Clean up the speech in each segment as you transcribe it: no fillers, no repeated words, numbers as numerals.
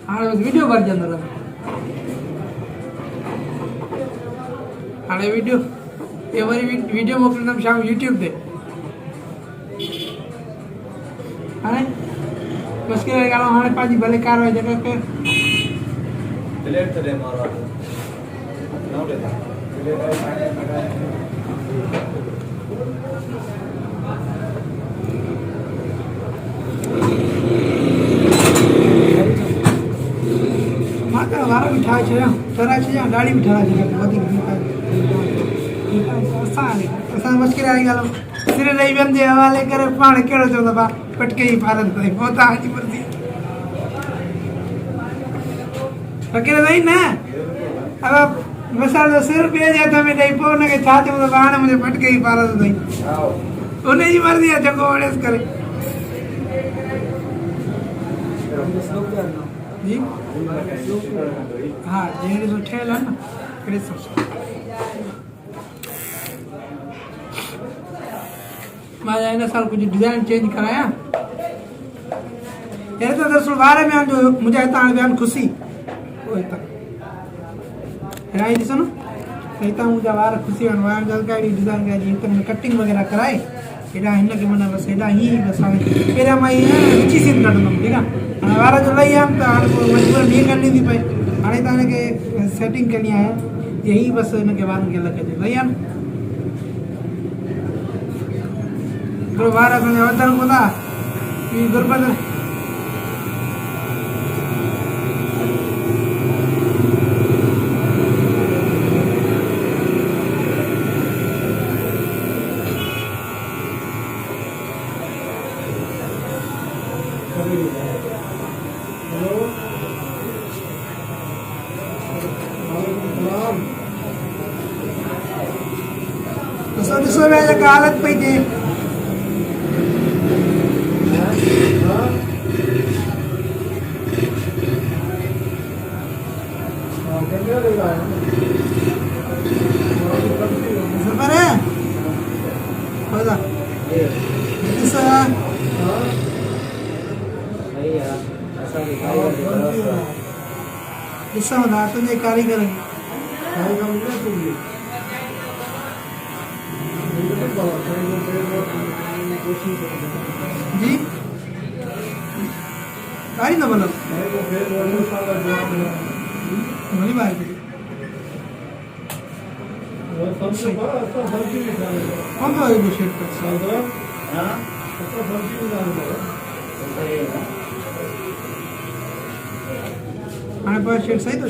हाणे बस वीडियो भरजंदो रहे हाणे वीडियो ये वरी वीडियो मोकिलींदमि शाम यूट्यूब ते हाणे मुश्किल ॻाल्हि हाणे पंहिंजी भले कारवाई जेका कयो डिलीट करे मारो नौ देता माता वारा भी ठा छया तरा छया दाढ़ी भी ठा छया वधी असां मुश्किल वारी ॻाल्हि सिर रही वेंदे हवाले करे पाण कहिड़ो चवंदा बा पटके ई पारनि ताईं पोइ तव्हांजी मर्ज़ी फ़क़ीर साईं न अब मिसाल जो सिर ॿिए जे हथ में ॾेई पोइ हुनखे छा चवंदो हाणे मुंहिंजे पटके ई पारंदो अथई हुनजी मर्ज़ी आहे जेको वणेसि करे जी हाँ जहिड़ी तो ठहियल आहे न कहिड़े मां हिन साल कुझु डिज़ाइन चेंज करायां अहिड़े त दरअसल वार में जो मुंहिंजा हितां हाणे विया आहिनि ख़ुशी उहो हितां हेॾा ई ॾिसो न हितां मुंहिंजा वार ख़ुशी आहिनि वारनि जा अहिड़ी डिज़ाइन कई हिते में कटिंग वग़ैरह कराए हेॾा हिनखे माना बसि हेॾा हीअं बसि हाणे पहिरियां मां हीअं विची सीन कढंदुमि ठीकु आहे हाणे वार जो लही आयमि त हाणे पोइ मजबूर हीअं करणी थी पए हाणे त हिनखे सेटिंग करणी आहे यही बसि हिनखे वारनि खे लॻे लही आहे न हिकिड़ो वार असांजा वधनि कोन था ॿी गुरबत ॾिसो पिया जेका हालत पई थिए ॾिसो ना तुंहिंजे कारीगर जी आई ना मतलब वही बात है कौन सा है शेड पर हां हाणे पर शेड सही तो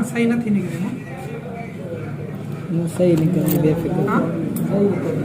सही नहीं निकले ना सही निकल बेफिक्र हां सही निकल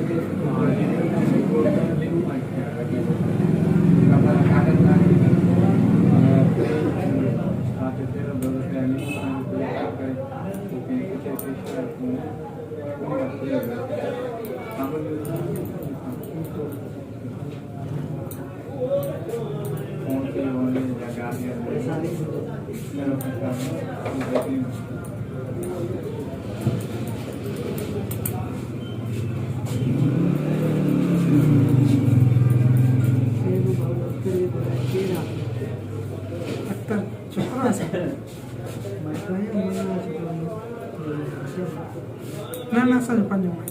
ना सर 5 मिनट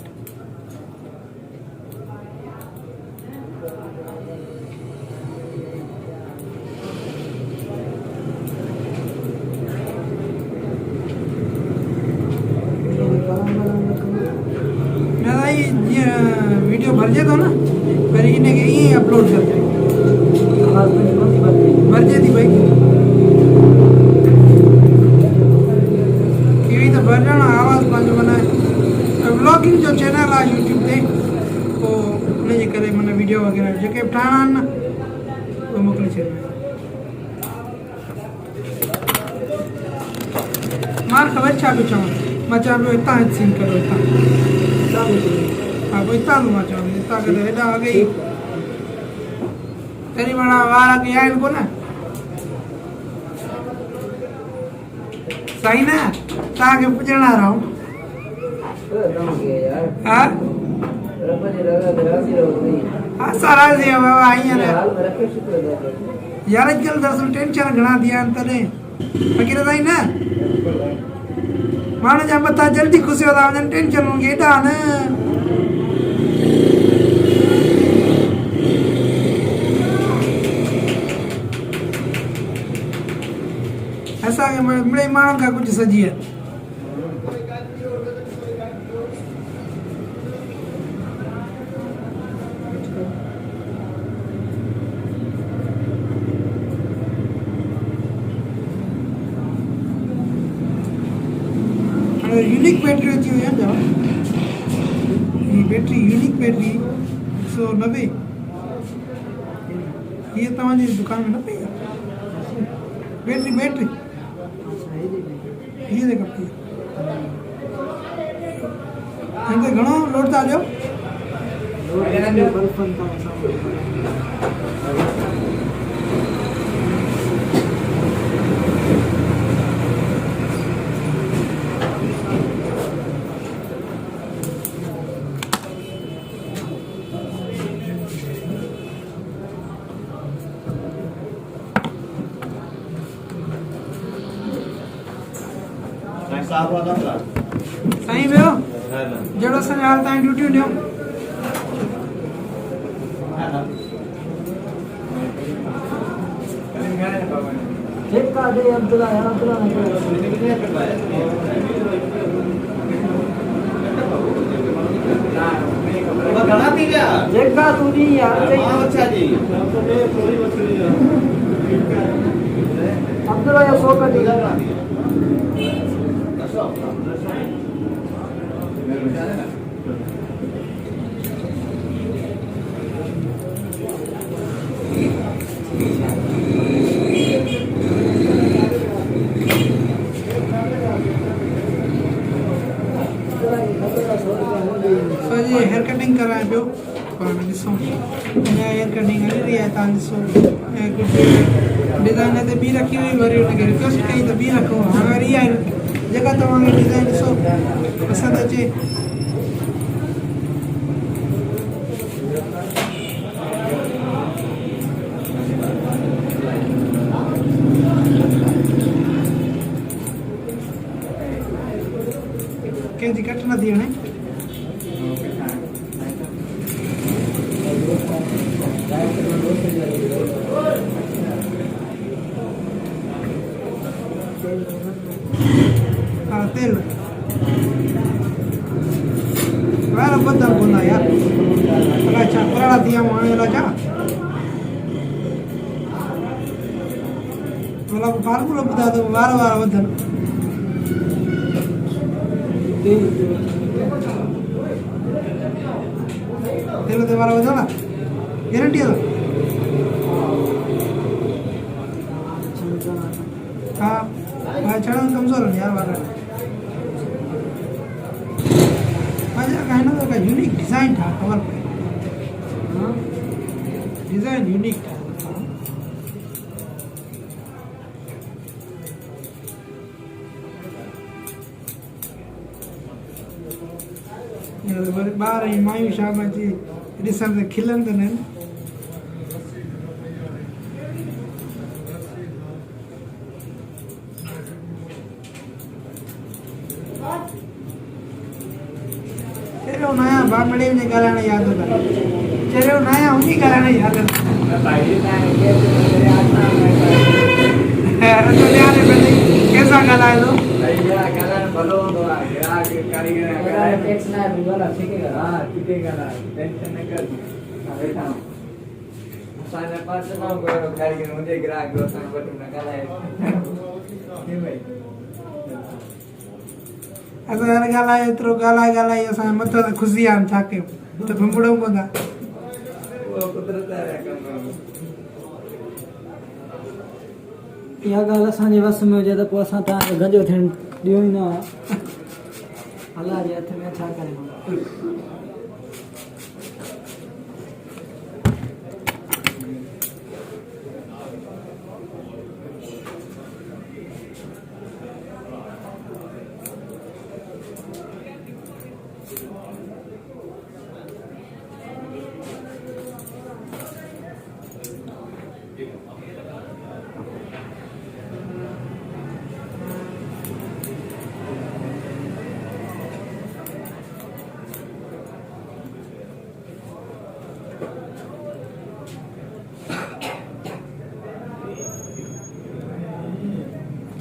वीडियो भर जाए तो ना फिर इन्हें अपलोड कर व्लॉगिंग जो चैनल आहे यूट्यूब ते पोइ उनजे करे माना वीडियो वग़ैरह जेके बि ठाहिणा आहिनि न उहे मोकिले छॾींदा मां ख़बर छा पियो चवां मां चवां पियो हितां सीन करो हितां हा पोइ हितां मां चवां हितां करे हेॾा अॻे ई तेरी माना वार अॻे आहिनि कोन साईं न तव्हांखे पुॼणा रहूं हा असां राज़ी आहियूं बाबा हींअर यार अॼुकल्ह दरअसल टेंशन घणा थी विया आहिनि तॾहिं फ़क़ीर साईं न माण्हू जा मथां जल्दी खुसियो था वञनि टेंशन हेॾा न असांखे मिड़े माण्हुनि खां कुझु सॼी आहे यूनिक बैटरी अची वई आहे जाम हीअ बैटरी यूनिक बैटरी 190 हीअ तव्हांजी दुकान में न पई आहे बैटरी हीअ जेका पई हिन ते घणो लोड था ॾियो साईं वियो जहिड़ो असांजो हाल तव्हां ड्यूटियूं ॾियो हेयर कटिंग कराए पियो पर ॾिसूं अञा हेयर कटिंग हली रही आहे तव्हां ॾिसो ऐं कुझु डिज़ाइन ते बि रखी हुई वरी हुनखे रिक्वेस्ट कई त बि रखो हाणे वरी इहा जेका तव्हांखे डिज़ाइन ॾिसो पसंदि अचे कंहिंजी कट न थी वञे हाँ तेल वारा बदल कोन यार अलाए छा पुराणा थी विया हाणे अलाए छा मतिलबु फार्मूलो ॿुधायो त वार वधनि तेल ते वार वधो न गारंटी आहे हाँ भाई चढ़ा कमजोर है यार वाला मजा कहना तो का यूनिक डिजाइन था खबर पड़ी डिजाइन यूनिक था ये बार ही मायू शाम जी ॾिसण ते खिलनि त न चलो नया बामड़े में गाना याद होता चलो नया उन्हीं गाना याद होता तो यार कैसा गाना है लो गाना भलो तो कारीगर टैक्स ना वाला ठीक है हां ठीक है गाना टेंशन न कर बैठा हूं सारे पास में कोई कारीगर मुझे ग्राहक दोस्तन बटन ना गाना है भाई असां हाणे ॻाल्हाए एतिरो ॻाल्हाए असांजे मथां त ख़ुशी आहे छा कयूं त भुंबड़ूं कोन था इहा ॻाल्हि असांजे वस में हुजे त पोइ असां तव्हांखे गंजो थियणु ॾियूं ई न अलाह जे हथ में छा करे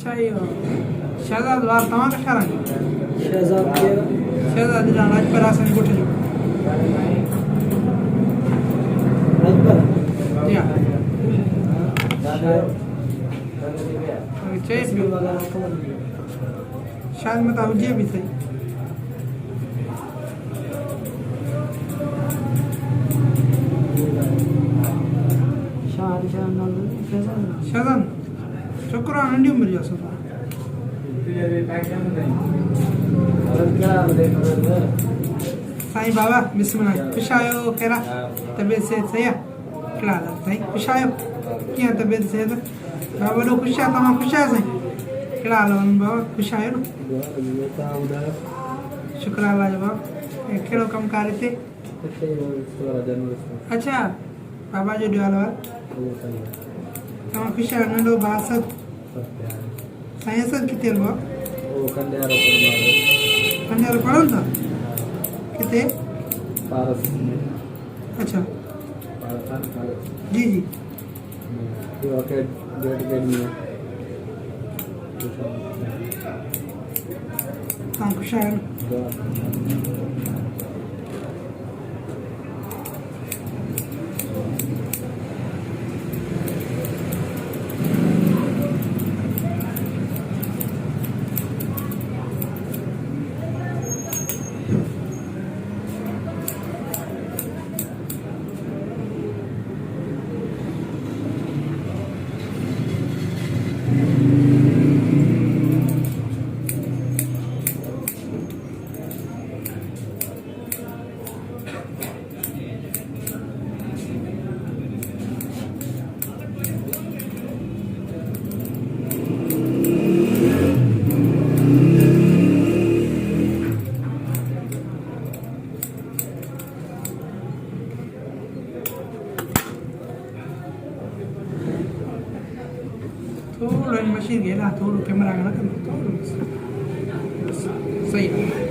अच्छा इहो शहज़ाद वार तव्हां किथां रहंदा शहज़ाद शहज़ाद जा लाजपत असांजी ॻोठ जो चए पियो शायदि मथां हुजे बि सही शहज़ाद छोकिरो नंढी उमिरि जो असां साईं बाबा बिस्मिल्लाह ख़ुशि आहियो कहिड़ा तबियत सिहत सही आहे कहिड़ा हाल साईं ख़ुशि आहियो कीअं तबियत सिहत बाबा वॾो ख़ुशि आहे तव्हां ख़ुशि आहियो साईं कहिड़ा हाल आहिनि बाबा ख़ुशि आहियो न शुक्र अलाह जो बाबा कहिड़ो कमकार हिते अच्छा बाबा जो ॾियो हाल तव्हां ख़ुशि आहियो नंढो भाउ असद साईं असद किथे हलबो आहे कन्यारो पढ़नि था किथे अच्छा जी जी तव्हां ख़ुशि आहियो न थोड़ो मशीन घेरा थोड़ो कैमरा का रखो सही है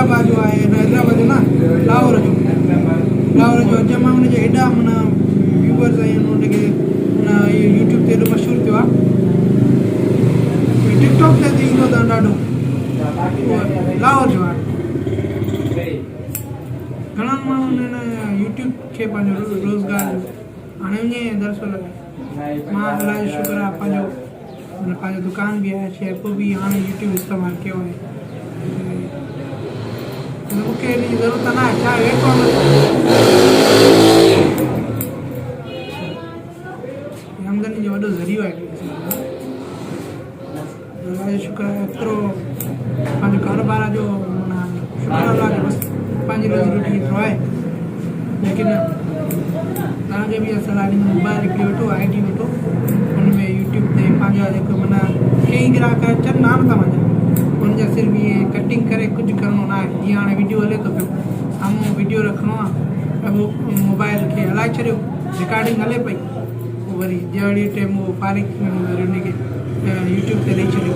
हैदराबाद जो है हैदराबाद जो ना लाहौर जो अॼु मां हुनजे हेॾा माना व्यूवर्स आहिनि हुनखे यूट्यूब ते एॾो मशहूरु थियो आहे टिकटॉक ते ईंदो अथव ॾाढो लाहौर जो आहे घणनि माण्हुनि हिन यूट्यूब खे पंहिंजो रोज़गार हाणे वञे दरसो लॻाए मां अलाह जो शुक्र आहे पंहिंजो दुकान बि आहे शइ पोइ बि हाणे यूट्यूब इस्तेमालु कयो आहे मूंखे हेॾी ज़रूरत न आहे छा वेठो आमदनी जो वॾो ज़रियो आहे शुक्र आहे एतिरो पंहिंजो कारोबार जो माना शुक्र अलाह जो बसि पंहिंजी रोज़ी रोटी एतिरो आहे लेकिन तव्हांखे बि सलाह ॾींदुमि मोबाइल हिकिड़ी वठो आई टी वठो हुन में यूट्यूब ते पंहिंजा जेको माना कई ग्राहक अचनि नाम तव्हांजा हुनजा सिर्फ़ु इहे कटिंग करे कुझु करिणो न आहे जीअं हाणे वीडियो हले थो पियो साम्हूं वीडियो रखिणो आहे त पोइ मोबाइल खे हलाए छॾियो रिकॉर्डिंग हले पई वरी जहिड़ी टाइम वो फारिग वरी उनखे यूट्यूब ते ॾेई छॾियो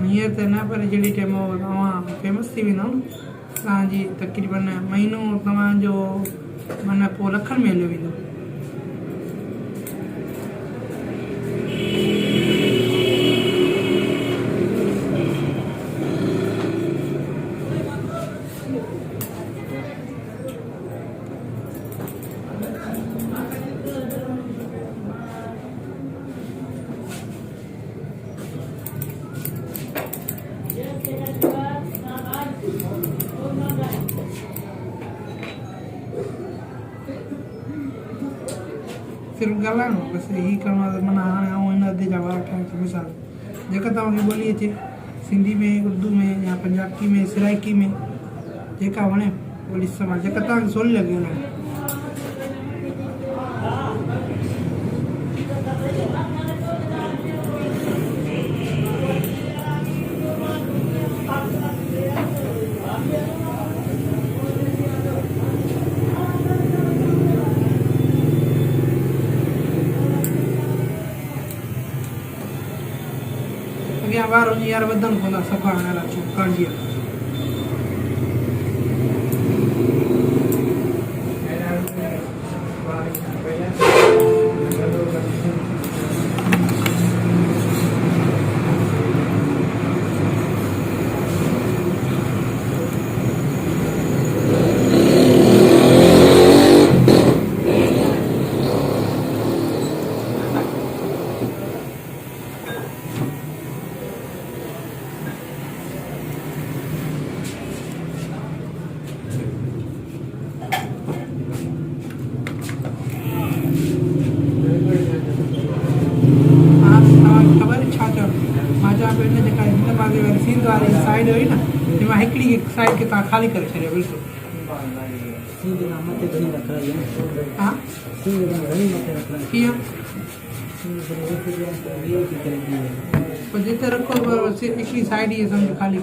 हींअर त न पर जहिड़ी टाइम तव्हां फेमस थी वेंदव न तव्हांजी तक़रीबन महीनो तव्हांजो माना पोइ लखनि में हलियो वेंदो सिर्फ़ु ॻाल्हाइणो बसि हीअ करिणो आहे माना हाणे ऐं हिन अधे जा वार ठाहिण मिसाल जेका तव्हांखे ॿोली अचे सिंधी में उर्दू में या पंजाबी में सराइकी में जेका वणे ॿोली इस्तेमालु जेका तव्हांखे सवली लॻे हुन अॻियां ॿार वञी यार वधनि कोन था सफ़ा हाणे छो काणजी साइड हुई न तंहिंमां हिकिड़ी साइड खे तव्हां ख़ाली करे छॾियो बिल्कुलु हा कीअं पोइ जिते रखो हिकिड़ी साइड ई सम्झो ख़ाली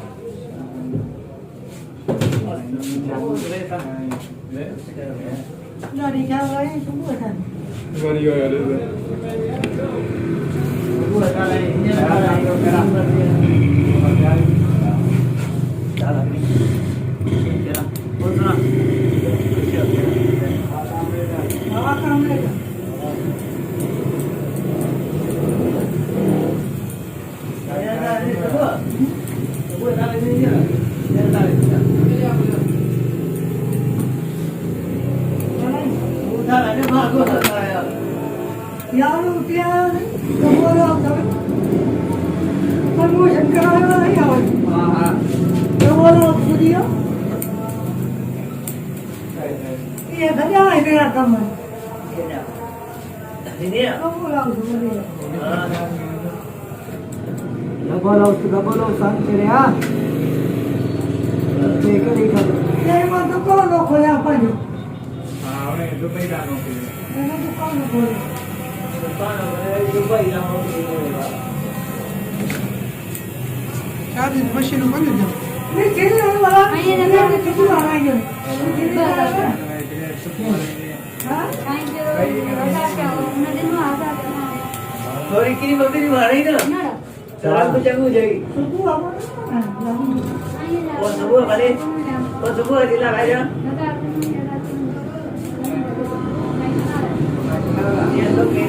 मशीन थोड़ी की बकरी मारी ना सारा कुछ चंगू जाई वो सुबह वाले वो सुबह जिला राजा ये तो के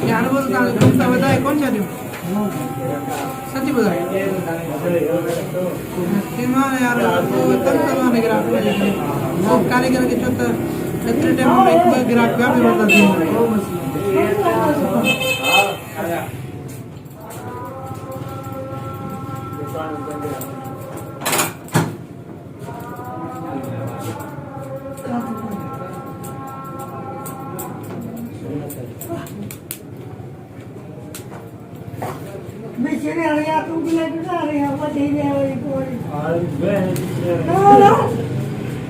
यार बोल का बताए कौन सा दियो सच्ची बताए तीनों यार वो तब ने ग्राफ वो कारीगर के चौथा इतने टाइम में एक ग्राफ का भी बता दिया Mexer ali a tudo lá do nada, eu vou ter ali por.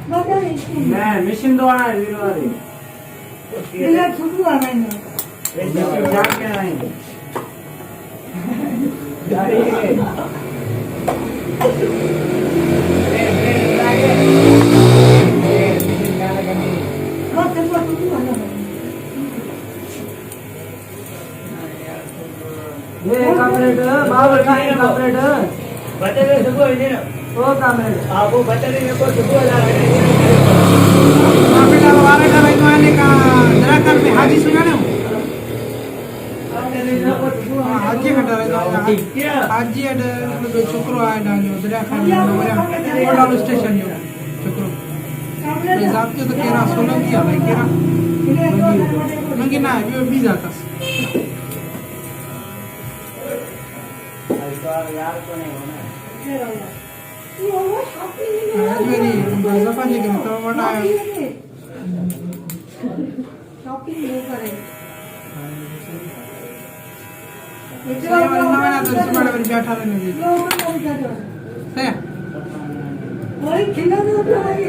Não, मैं मिशन दो आना है वीरो वाली ये छुटू आ रहा है जान के आएंगे जारी है ये कामरेड बाबा खाए कामरेड बटे में सुबह है ना ओ कामरेड आप वो बटे में को सुबह ला रहे हैं बेटा वाले का भाई माने का जरा कर में हाजी सुना ना हाजी हटा रहे हाजी अडे तो छोकरो आया डालो जरा कर में ओडा स्टेशन जो छोकरो मैं जाते तो केरा सोना दिया भाई केरा मंगी ना ये भी जाता यार को नहीं होना आज मेरी बाजा पानी के तो बड़ा शॉपिंग नहीं करे ये वाला ना तो सुबह में बैठा रहने दे है वही खिला दो तो भाई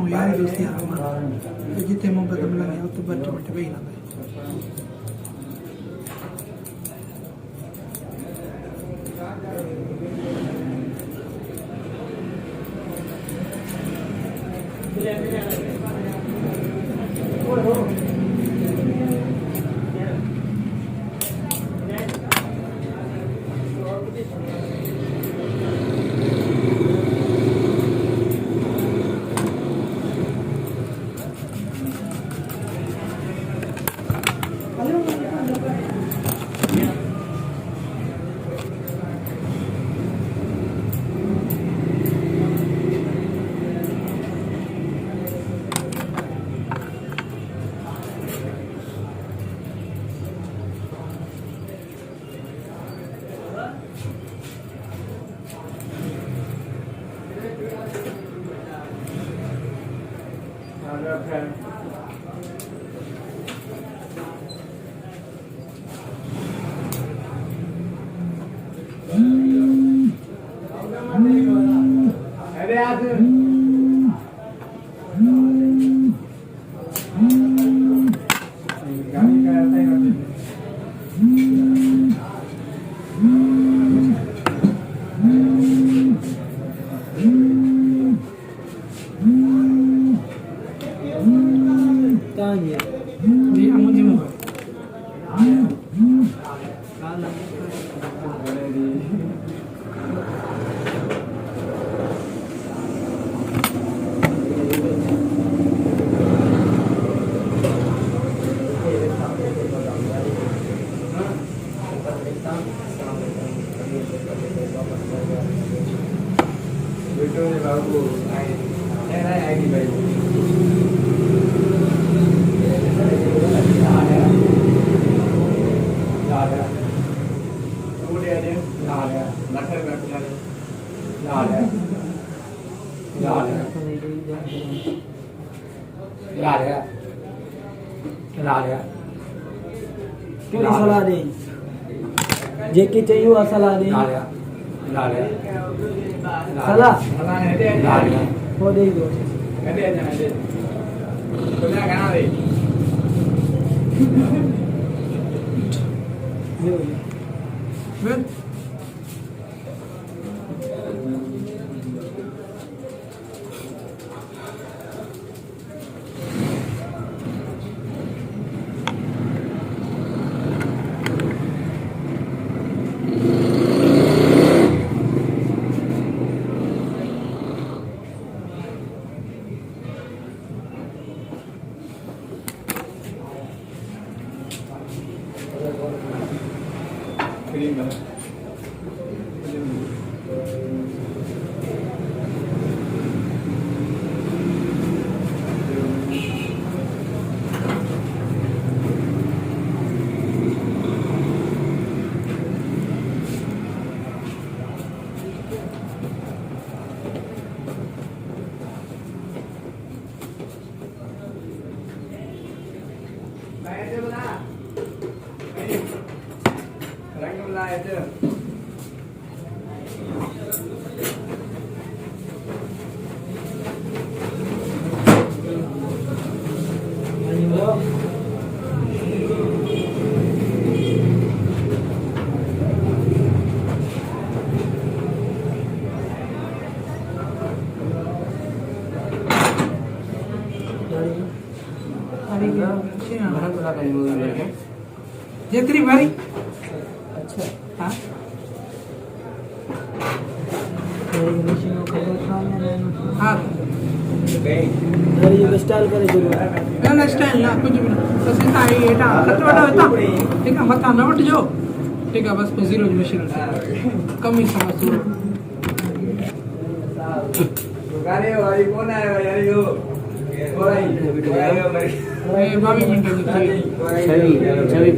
यार दोस्ती जिते मोहब्बत मिलंदी उते बट बट वेही रहंदा सलाह दे जेकी चाहिए वो सलाह दे सलाह वो दे दो जेतरी भरी अच्छा हाँ हाँ ये स्टाइल करे जरूर ना स्टाइल ना कुछ भी बस इतना ही एटा खट वटा होता ठीक है मत ना वट जो ठीक है बस जीरो मशीन कम ही समझ दो गाड़ी वाली कौन आया यार यो बावी मिनट छवि 45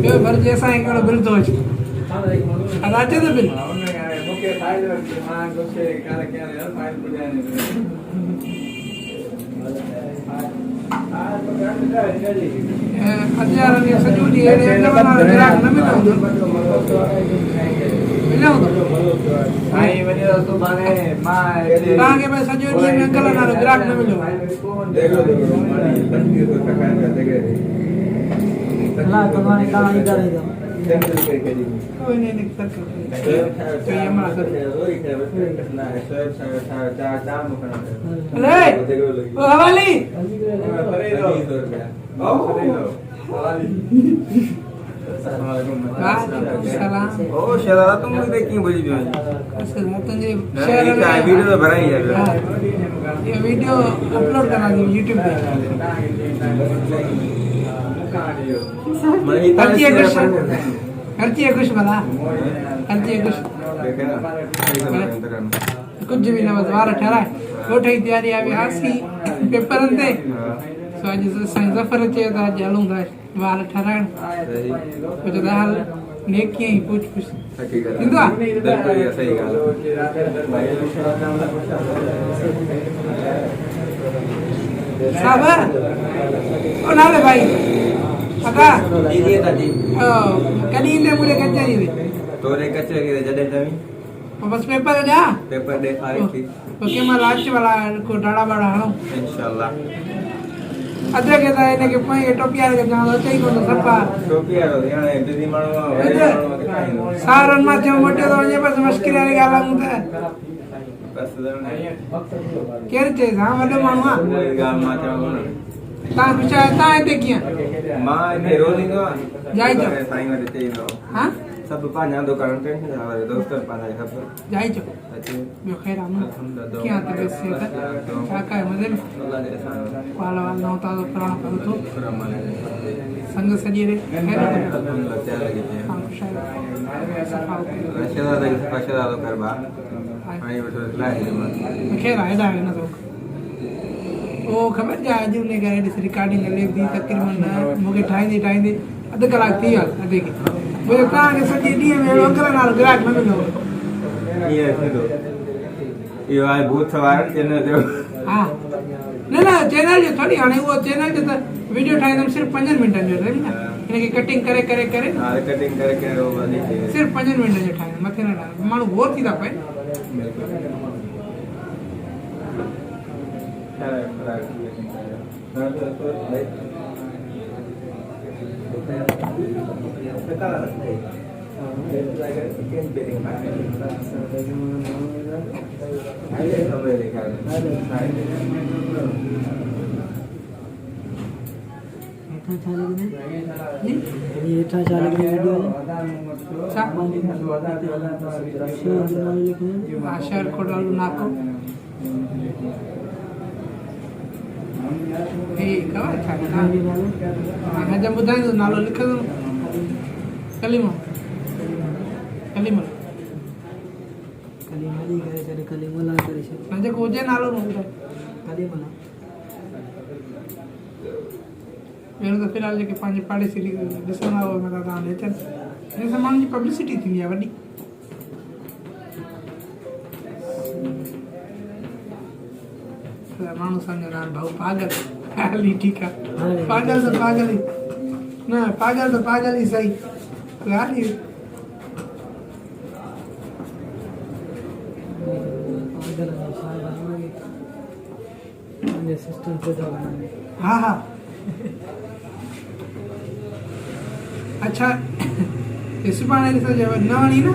ये भर जैसा है कड़ो बिल तो अदाते तो बिल मुख्य फाइल हां कुछ कार्य क्या यार फाइल बुझाने हजार ने सजूडी है बना ग्राहक न मिलो आई वने तो माने मां ताके भाई सजूडी में अंकल ना ग्राहक न मिलो देखो पंजी तो प्रकार का देखे ना तुम्हारे कहां इधर है कोई नहीं निकल तो ये हमारा सर अरे ओ हवाली सलाम ओ शरारत तुम मुझे क्यों बोली जो तुझे वीडियो तो भरा ही है ये वीडियो अपलोड करना दो YouTube पे खर्ची है कुछ बना खर्ची है कुछ कुछ भी ना बस ठहरा वो ठही तैयारी अभी हासी पेपर अंते सो आज साइंस जफर चे ता जालूं था वार ठहराण कुछ हाल नेकी ही पूछ हकीकत इंदुआ बिल्कुल सही गाल साबर ओ नाले भाई अका दीदी दादी ओ कनी इंदे मुरे कच्चा जी तोरे कच्चे के जडे जमी बस पेपर जा पेपर दे फाइल थी ओके मैं लास्ट वाला को डाड़ा बड़ा हूं इंशाल्लाह अदे के ता इने के पई टोपिया के जानो चई को सपा टोपिया याने दीदी मानो सारन मा जो मोटे तो ये बस मुश्किल वाली गाल मुते बस केर चे हां वडो मानुआ गाल मा चवण ता कुछ ता ते किया मां ने रोजी दो जाई जो साईं वटे चईंदो हां सब पांजा दुकान पे हमारे दोस्त पांजा सब जाई जो अच्छे बे खैर हम क्या तो बस से का का मजे में अल्लाह दे सान वाला वाला होता तो प्राण कर तो रमाने संग सजी रे खैर अल्हम्दुलिल्लाह क्या लगे थे हम शायद सफाओ रशदा दे फशदा तो करबा आई बटो लाए जमा खैर आया है ना तो ओ खबर जा जो ने करे दिस रिकॉर्डिंग ले दी तकरीबन मुके ठाई अध कलाक थी अधे की वो का के सजी डी में ओकरा नाल ग्राहक न मिलो ये तो ये आई बहुत सवार चैनल जो हां ना चैनल जो थोड़ी आने वो चैनल जो वीडियो ठाई हम सिर्फ 5 मिनट जो है ना इनके कटिंग करे हां कटिंग करे वो वाली सिर्फ 5 मिनट जो ठाई मथे ना मानु बोर थी ता पे ये था चालू वीडियो शेयर को डालू नाको ए कवा था ना जब बुधाई तो नालो लिख दो कलीमा कलीमा कलीमली करे छॾे कलीमला करे छॾे न जेको हुजे नालो न ॿुधाए कलीमला पहिरियों त फ़िलहाल जेके पंहिंजे पाड़ेसी ॾिसंदा हुआ मथां तव्हां ॾे अचनि हिन सां माण्हुनि जी पब्लिसिटी थींदी आहे वॾी माण्हू सम्झंदा आहिनि भाऊ पागल हली ठीकु आहे पागल त पागल ई न पागल त पागल ई सही ॻाल्हि सिस्टम से हा हा अच्छा ये सुभाणे ॾिसो जे न वणी न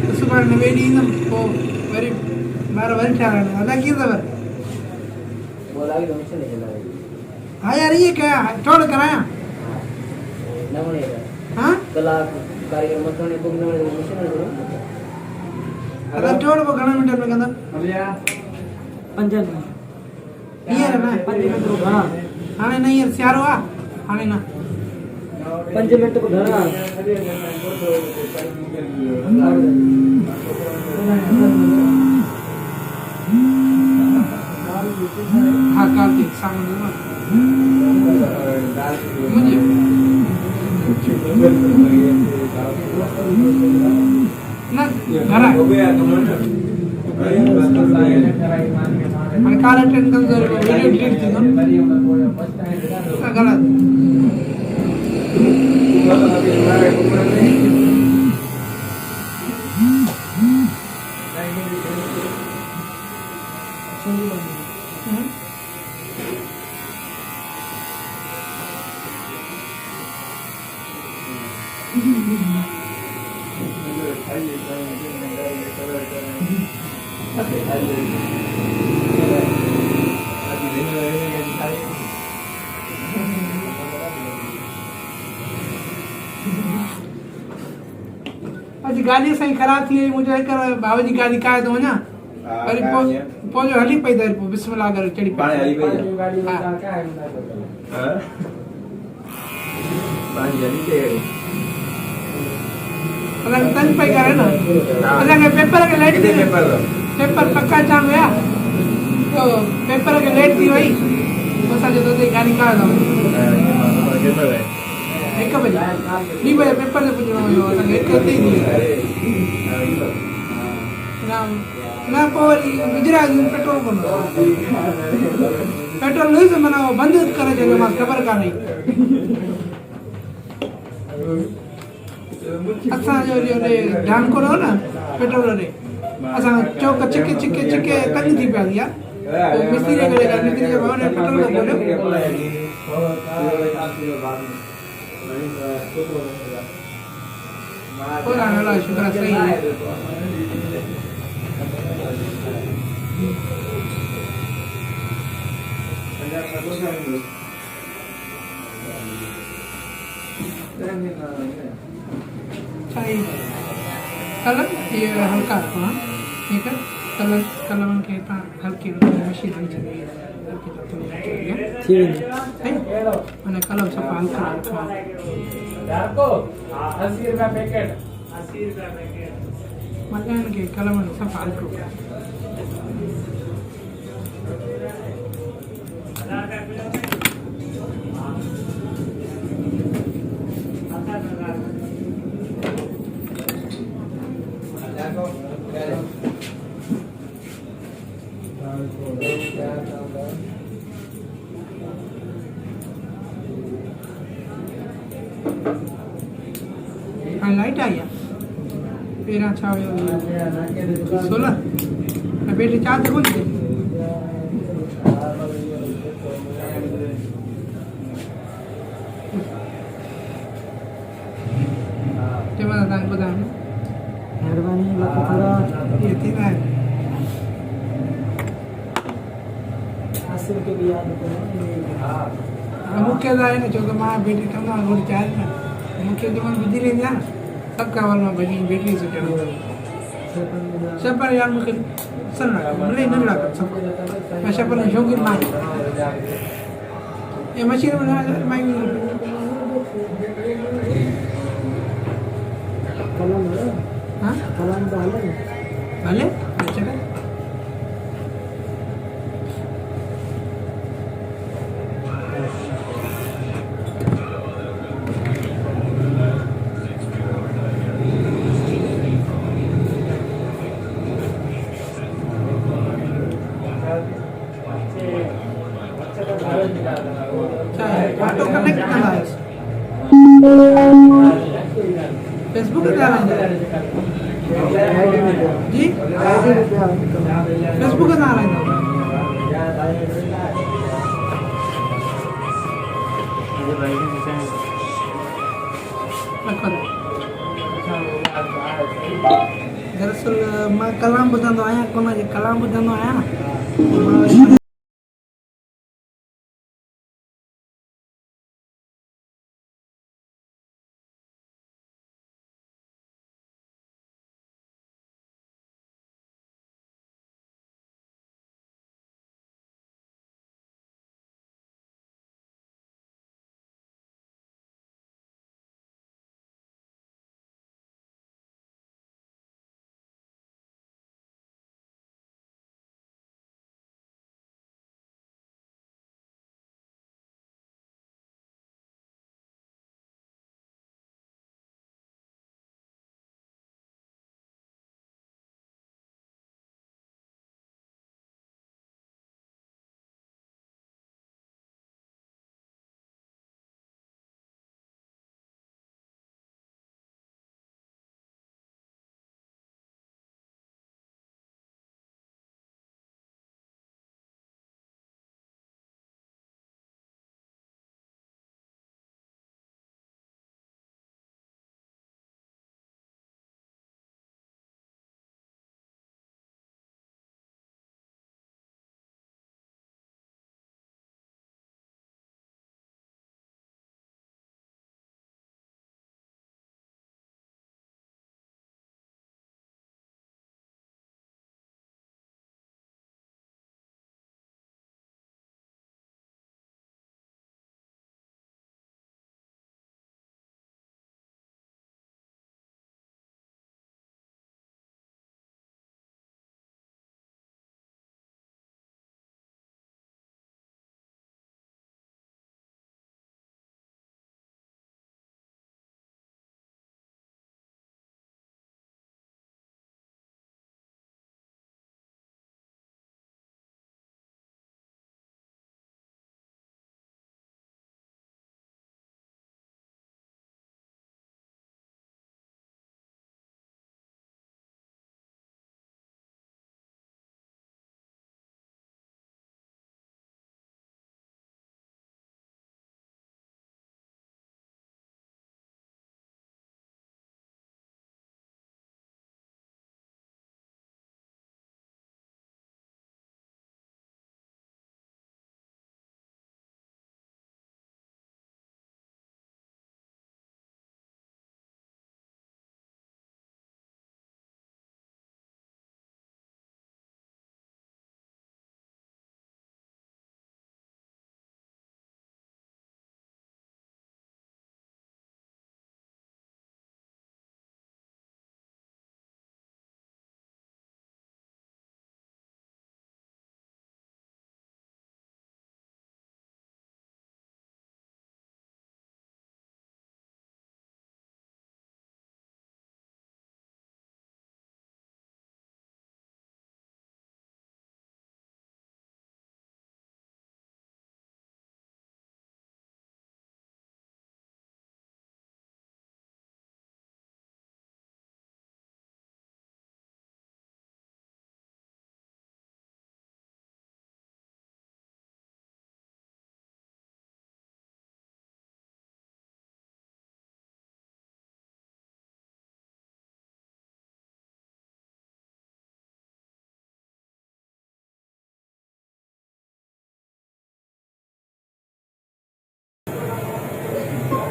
त सुभाणे न वेॾी ईंदमि पोइ वरी ॿार वरी ठाहिराइणा अलाए कीअं अथव हाँ यार ये क्या थोड़ा कराया हाँ अगर थोड़ा वो घना मिनट में कंदा 5 मिनट ये है ना 5 मिनट को घना हाने नहीं यार सियारो आ हाने ना 5 मिनट को घना हाँ कार्तिक सामने मुझे ना घरा मैं काला टेंट का वीडियो डिलीट की ना गलत अॼु गाॾी असांजी ख़राब थी वई मुंहिंजो हिकु भाउ जी गाॾी काए थो वञा वरी पोइ जो हली पई त वरी पोइ बिस्मिल्लाह करे चढ़ी पई असांखे तंग पई करे न असांखे पेपर खे लेट थी पेपर पका चाण हुया पेपर खे लेट थी वई असांजो त गाॾी काए थो 1 बजे 2 बजे पेपर ते पुॼणो हुयो असांखे 1 ते ई न पोइ वरी गुजरात पेट्रोल कोन पेट्रोल हुई त माना बंदि करे छॾियो मां ख़बर कान्हे असांजो ध्यानु कोन हो न पेट्रोल ते असां चौक छिके छिके छिके तंग थी पिया थी आहे मिस्त्री खे मिस्त्री जे भाउ ने पेट्रोल न खोलियो अल्लाह शुक्र सही कलर ये हल्का रखो हाँ ठीक है कलर कलर के हल्की मशीन नहीं चाहिए ठीक है मैंने कलर सफा हल्का रखो को 80 रुपया पैकेट मकान के कलर सफा हल्का लाइट आई है पेरा छा हुयो 16 बैटरी चार्ज कोन थी केवल तव्हां ॿुधायो महिरबानी ये थी ना हासिल के भी याद करो मूंखे त आहे न छो त मां बैटरी कंदो आहियां थोरी चार्ज न मूंखे जेको विझी रहंदी आहे न सभु ख़बर मां भॼी बैटरी सुठो छपर यार मूंखे सन मिले नंढड़ा कर सभु मैं छपर में शौक़ीन मां ये मशीन में मां हाँ भले बेचेगा ऑटो कनेक्ट करना है फेसबुक पे डालना है जी फेसबुक पे डालना है दरअसल मैं कलाम ॿुधंदो आहियां कोन जे कलाम ॿुधंदो आहियां न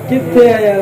किथे आया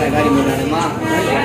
गाड़ी मोटाने मां